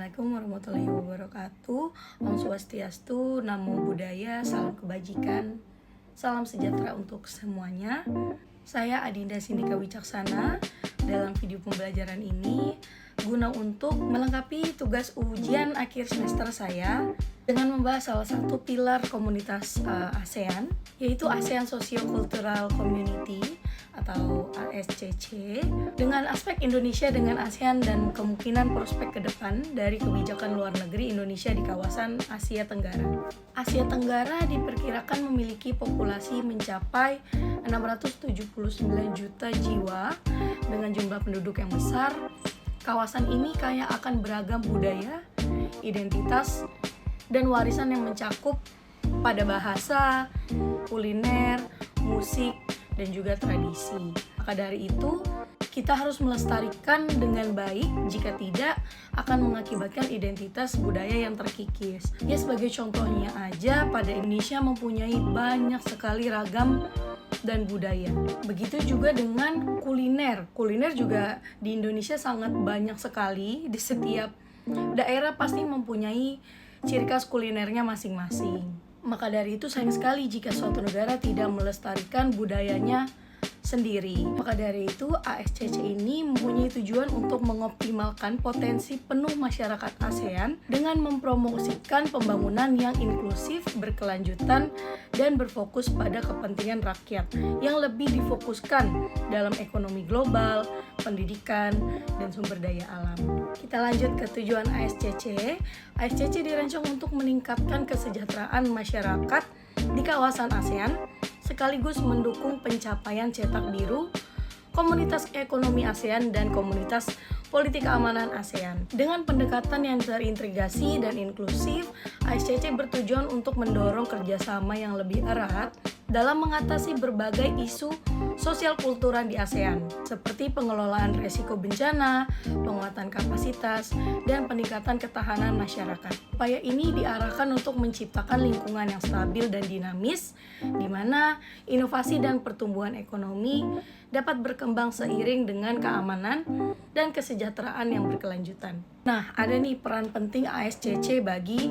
Assalamualaikum warahmatullahi wabarakatuh. Om Swastiastu, Namo Buddhaya, salam kebajikan, salam sejahtera untuk semuanya. Saya Adinda Sindika Wicaksana. Dalam video pembelajaran ini guna untuk melengkapi tugas ujian akhir semester saya dengan membahas salah satu pilar komunitas ASEAN, yaitu ASEAN Socio-Cultural Community atau ASCC, dengan aspek Indonesia dengan ASEAN dan kemungkinan prospek ke depan dari kebijakan luar negeri Indonesia di kawasan Asia Tenggara. Asia Tenggara diperkirakan memiliki populasi mencapai 679 juta jiwa dengan jumlah penduduk yang besar. Kawasan ini kaya akan beragam budaya, identitas, dan warisan yang mencakup pada bahasa, kuliner, musik, dan juga tradisi. Maka dari itu, kita harus melestarikan dengan baik, jika tidak akan mengakibatkan identitas budaya yang terkikis. Ya, sebagai contohnya aja, pada Indonesia mempunyai banyak sekali ragam dan budaya. Begitu juga dengan kuliner. Kuliner juga di Indonesia sangat banyak sekali. Di setiap daerah pasti mempunyai ciri khas kulinernya masing-masing. Maka dari itu sayang sekali jika suatu negara tidak melestarikan budayanya sendiri. Maka dari itu ASCC ini mempunyai tujuan untuk mengoptimalkan potensi penuh masyarakat ASEAN dengan mempromosikan pembangunan yang inklusif, berkelanjutan, dan berfokus pada kepentingan rakyat yang lebih difokuskan dalam ekonomi global, pendidikan, dan sumber daya alam. Kita lanjut ke tujuan ASCC. ASCC dirancang untuk meningkatkan kesejahteraan masyarakat di kawasan ASEAN, sekaligus mendukung pencapaian cetak biru, komunitas ekonomi ASEAN, dan komunitas politik keamanan ASEAN. Dengan pendekatan yang terintegrasi dan inklusif, ASCC bertujuan untuk mendorong kerjasama yang lebih erat dalam mengatasi berbagai isu sosial kultural di ASEAN, seperti pengelolaan resiko bencana, penguatan kapasitas, dan peningkatan ketahanan masyarakat. Upaya ini diarahkan untuk menciptakan lingkungan yang stabil dan dinamis, di mana inovasi dan pertumbuhan ekonomi dapat berkembang seiring dengan keamanan dan kesejahteraan yang berkelanjutan. Nah, ada nih peran penting ASCC bagi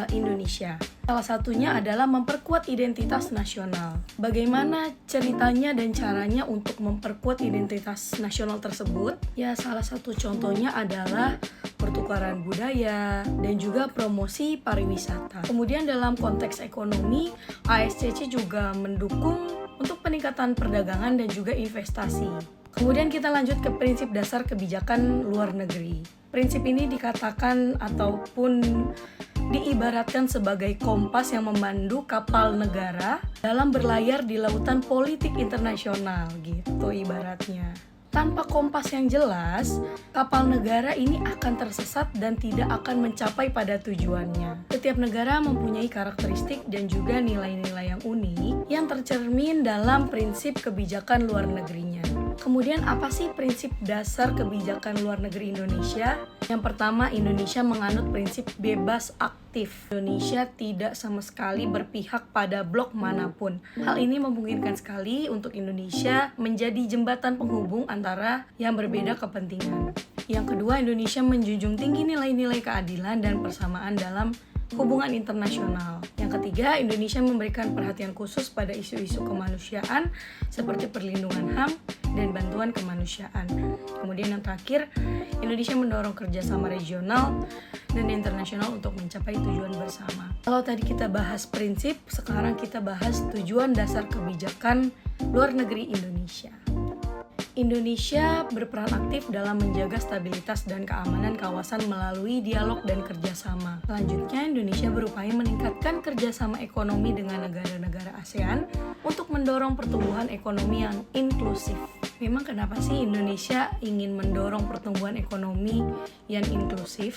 Indonesia. Salah satunya adalah memperkuat identitas nasional. Bagaimana ceritanya dan caranya untuk memperkuat identitas nasional tersebut? Ya, salah satu contohnya adalah pertukaran budaya dan juga promosi pariwisata. Kemudian dalam konteks ekonomi, ASCC juga mendukung untuk peningkatan perdagangan dan juga investasi. Kemudian kita lanjut ke prinsip dasar kebijakan luar negeri. Prinsip ini dikatakan ataupun diibaratkan sebagai kompas yang memandu kapal negara dalam berlayar di lautan politik internasional, gitu ibaratnya. Tanpa kompas yang jelas, kapal negara ini akan tersesat dan tidak akan mencapai pada tujuannya. Setiap negara mempunyai karakteristik dan juga nilai-nilai yang unik yang tercermin dalam prinsip kebijakan luar negerinya. Kemudian apa sih prinsip dasar kebijakan luar negeri Indonesia? Yang pertama, Indonesia menganut prinsip bebas aktif. Indonesia tidak sama sekali berpihak pada blok manapun. Hal ini memungkinkan sekali untuk Indonesia menjadi jembatan penghubung antara yang berbeda kepentingan. Yang kedua, Indonesia menjunjung tinggi nilai-nilai keadilan dan persamaan dalam hubungan internasional. Yang ketiga, Indonesia memberikan perhatian khusus pada isu-isu kemanusiaan seperti perlindungan HAM dan bantuan kemanusiaan. Kemudian yang terakhir, Indonesia mendorong kerjasama regional dan internasional untuk mencapai tujuan bersama. Kalau tadi kita bahas prinsip, sekarang kita bahas tujuan dasar kebijakan luar negeri Indonesia. Indonesia berperan aktif dalam menjaga stabilitas dan keamanan kawasan melalui dialog dan kerjasama. Selanjutnya, Indonesia berupaya meningkatkan kerjasama ekonomi dengan negara-negara ASEAN untuk mendorong pertumbuhan ekonomi yang inklusif. Memang kenapa sih Indonesia ingin mendorong pertumbuhan ekonomi yang inklusif?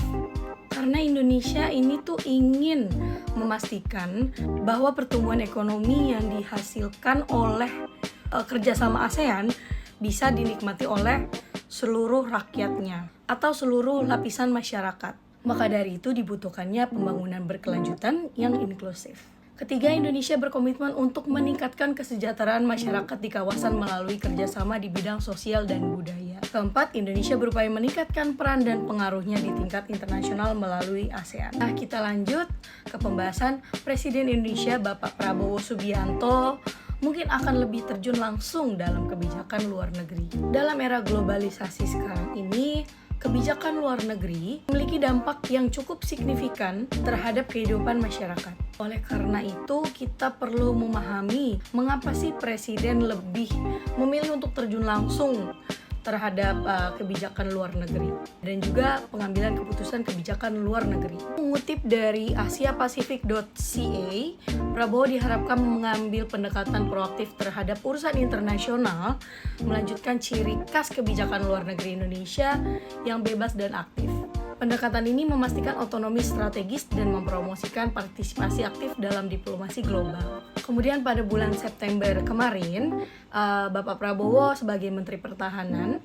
Karena Indonesia ini tuh ingin memastikan bahwa pertumbuhan ekonomi yang dihasilkan oleh kerjasama ASEAN bisa dinikmati oleh seluruh rakyatnya atau seluruh lapisan masyarakat. Maka dari itu dibutuhkannya pembangunan berkelanjutan yang inklusif. Ketiga, Indonesia berkomitmen untuk meningkatkan kesejahteraan masyarakat di kawasan melalui kerjasama di bidang sosial dan budaya. Asia. Keempat, Indonesia berupaya meningkatkan peran dan pengaruhnya di tingkat internasional melalui ASEAN. Nah, kita lanjut ke pembahasan Presiden Indonesia Bapak Prabowo Subianto mungkin akan lebih terjun langsung dalam kebijakan luar negeri. Dalam era globalisasi sekarang ini, kebijakan luar negeri memiliki dampak yang cukup signifikan terhadap kehidupan masyarakat. Oleh karena itu, kita perlu memahami mengapa sih Presiden lebih memilih untuk terjun langsung terhadap kebijakan luar negeri dan juga pengambilan keputusan kebijakan luar negeri. Mengutip dari asiapacific.ca, Prabowo diharapkan mengambil pendekatan proaktif terhadap urusan internasional, melanjutkan ciri khas kebijakan luar negeri Indonesia yang bebas dan aktif. Pendekatan ini memastikan otonomi strategis dan mempromosikan partisipasi aktif dalam diplomasi global. Kemudian pada bulan September kemarin, Bapak Prabowo sebagai Menteri Pertahanan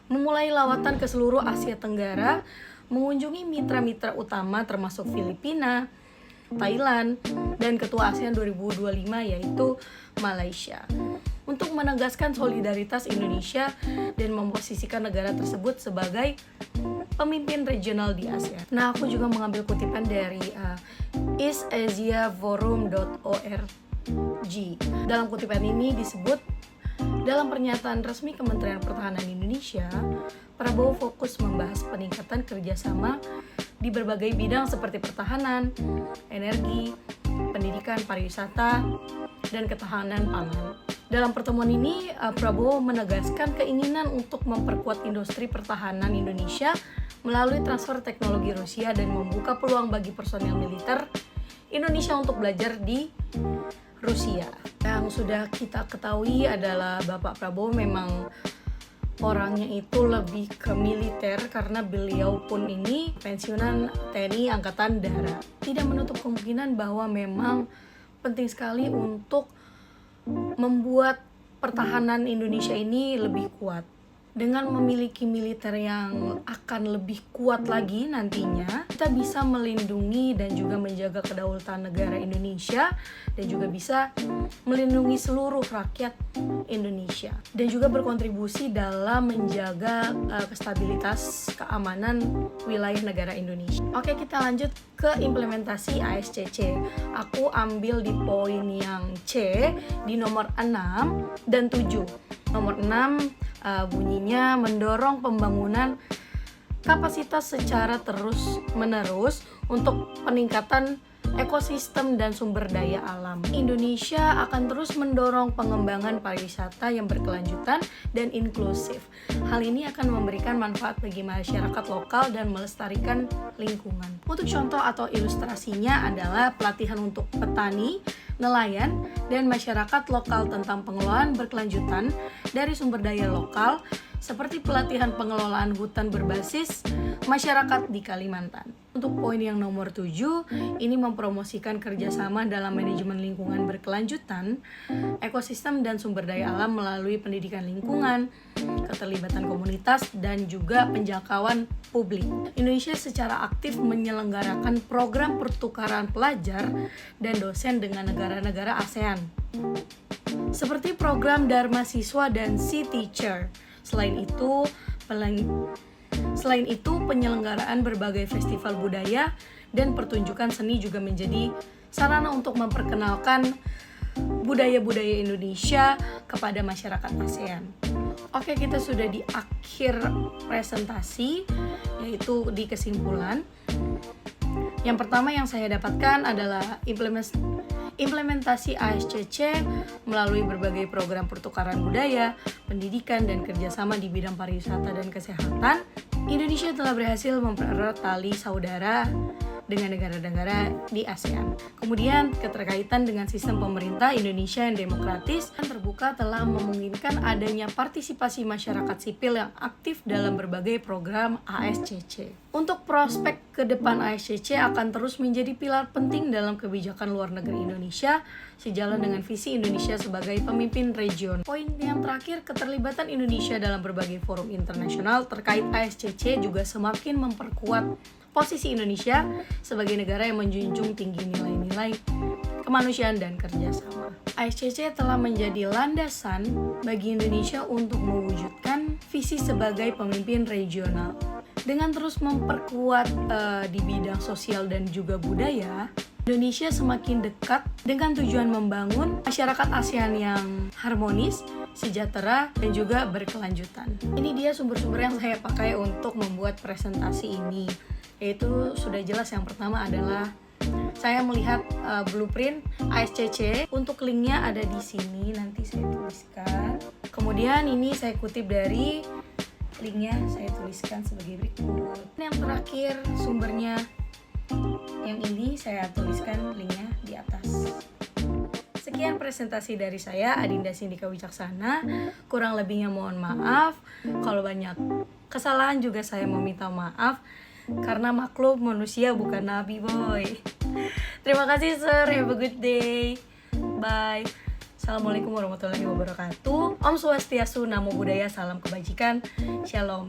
memulai lawatan ke seluruh Asia Tenggara, mengunjungi mitra-mitra utama termasuk Filipina, Thailand, dan Ketua ASEAN 2025 yaitu Malaysia, untuk menegaskan solidaritas Indonesia dan memposisikan negara tersebut sebagai pemimpin regional di Asia. Nah, aku juga mengambil kutipan dari eastasiaforum.org. Dalam kutipan ini disebut, dalam pernyataan resmi Kementerian Pertahanan Indonesia, Prabowo fokus membahas peningkatan kerjasama di berbagai bidang seperti pertahanan, energi, pendidikan, pariwisata, dan ketahanan pangan. Dalam pertemuan ini, Prabowo menegaskan keinginan untuk memperkuat industri pertahanan Indonesia melalui transfer teknologi Rusia dan membuka peluang bagi personel militer Indonesia untuk belajar di Rusia. Yang sudah kita ketahui adalah Bapak Prabowo memang orangnya itu lebih ke militer karena beliau pun ini pensiunan TNI Angkatan Darat. Tidak menutup kemungkinan bahwa memang penting sekali untuk membuat pertahanan Indonesia ini lebih kuat. Dengan memiliki militer yang akan lebih kuat lagi nantinya, kita bisa melindungi dan juga menjaga kedaulatan negara Indonesia dan juga bisa melindungi seluruh rakyat Indonesia dan juga berkontribusi dalam menjaga stabilitas keamanan wilayah negara Indonesia. Oke, kita lanjut ke implementasi ASCC. Aku ambil di poin yang C di nomor 6 dan 7. Nomor 6 bunyinya mendorong pembangunan kapasitas secara terus-menerus untuk peningkatan ekosistem dan sumber daya alam. Indonesia akan terus mendorong pengembangan pariwisata yang berkelanjutan dan inklusif. Hal ini akan memberikan manfaat bagi masyarakat lokal dan melestarikan lingkungan. Untuk contoh atau ilustrasinya adalah pelatihan untuk petani, nelayan, dan masyarakat lokal tentang pengelolaan berkelanjutan dari sumber daya lokal, seperti pelatihan pengelolaan hutan berbasis masyarakat di Kalimantan. Untuk poin yang nomor 7, ini mempromosikan kerjasama dalam manajemen lingkungan berkelanjutan, ekosistem dan sumber daya alam melalui pendidikan lingkungan, keterlibatan komunitas, dan juga penjangkauan publik. Indonesia secara aktif menyelenggarakan program pertukaran pelajar dan dosen dengan negara-negara ASEAN, seperti program Dharma Siswa dan Sea Teacher. Selain itu, penyelenggaraan berbagai festival budaya dan pertunjukan seni juga menjadi sarana untuk memperkenalkan budaya-budaya Indonesia kepada masyarakat ASEAN. Oke, kita sudah di akhir presentasi, yaitu di kesimpulan. Yang pertama yang saya dapatkan adalah implementasi ASCC melalui berbagai program pertukaran budaya, pendidikan, dan kerjasama di bidang pariwisata dan kesehatan. Indonesia telah berhasil mempererat tali saudara dengan negara-negara di ASEAN. Kemudian, keterkaitan dengan sistem pemerintah Indonesia yang demokratis dan terbuka telah memungkinkan adanya partisipasi masyarakat sipil yang aktif dalam berbagai program ASCC. Untuk prospek ke depan, ASCC akan terus menjadi pilar penting dalam kebijakan luar negeri Indonesia, sejalan dengan visi Indonesia sebagai pemimpin region. Poin yang terakhir, keterlibatan Indonesia dalam berbagai forum internasional terkait ASCC juga semakin memperkuat posisi Indonesia sebagai negara yang menjunjung tinggi nilai-nilai kemanusiaan dan kerjasama. ASCC telah menjadi landasan bagi Indonesia untuk mewujudkan visi sebagai pemimpin regional. Dengan terus memperkuat di bidang sosial dan juga budaya, Indonesia semakin dekat dengan tujuan membangun masyarakat ASEAN yang harmonis, sejahtera, dan juga berkelanjutan. Ini dia sumber-sumber yang saya pakai untuk membuat presentasi ini. Yaitu sudah jelas, yang pertama adalah saya melihat blueprint ASCC. Untuk linknya ada di sini, nanti saya tuliskan. Kemudian ini saya kutip dari linknya, saya tuliskan sebagai berikut. Yang terakhir sumbernya yang ini saya tuliskan linknya di atas. Sekian presentasi dari saya, Adinda Sindika Wicaksana. Kurang lebihnya mohon maaf. Kalau banyak kesalahan juga saya meminta maaf, karena maklum manusia bukan nabi, boy. Terima kasih sir, have a good day. Bye. Assalamualaikum warahmatullahi wabarakatuh. Om Swastiastu, Namo Buddhaya, salam kebajikan. Shalom.